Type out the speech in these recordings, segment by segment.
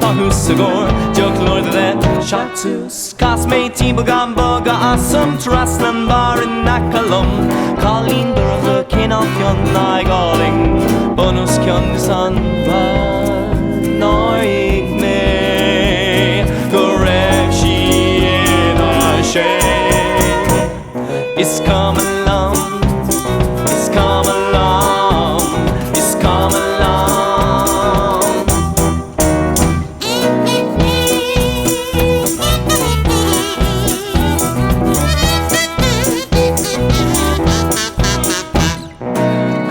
Mahusagor, Joke Lord of that Shatus, Cosme Tibogan Boga Assam, Trasnan Bar in Nakalum, Colleen Durga, Kin of Yon Nigaling, Bonus Kyon Noig me, Goreshi in a shade. It's come along, it's come along, it's come along.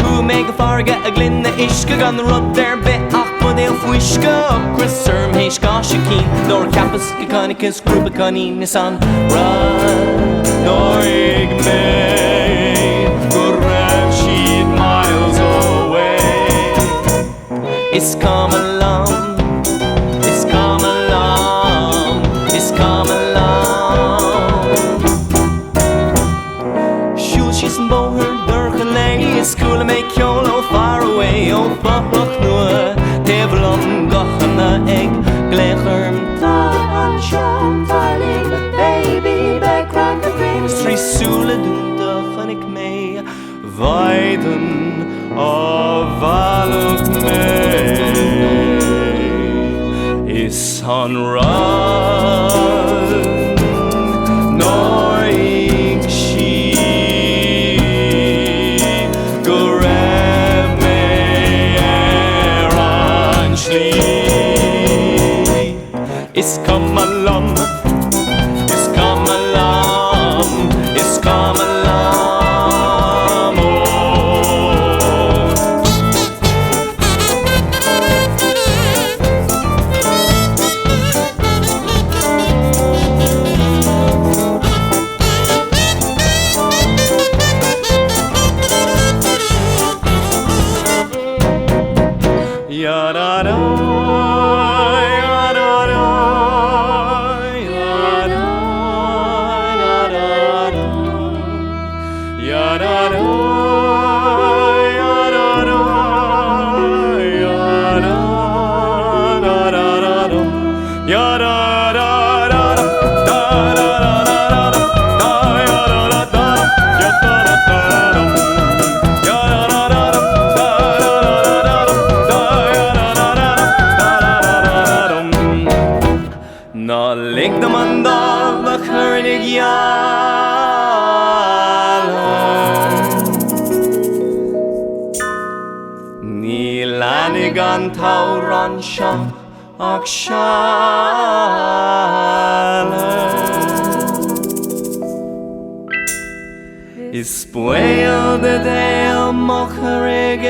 Who make a farga a glinna ishka gan rub their bit ach model fuishka Chriserm heish gashakin nor campus canicus group canin nisan run nor igme Goreshi miles away. It's come along, it's come along, it's come along. Shul she's in boher durgelay, school make yolo far away. Oh fuck nua, tevlon gochana egg, glecherm tan sham falling, baby back round the green. Street sula dundachanik me, Weiden avaluk me. Is on run, noig she, goreme eranchli. Is come along, is come along, is come along. Na lig de mandal de churnig jalen Ní lanig an tauran seach ach shalen Is spoil de dale mochrig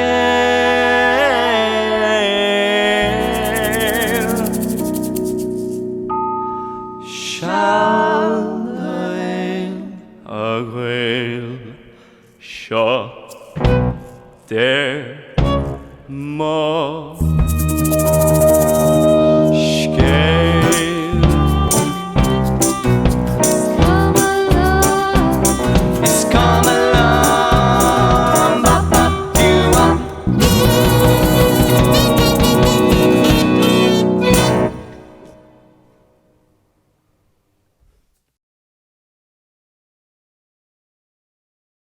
a ghail seo der mo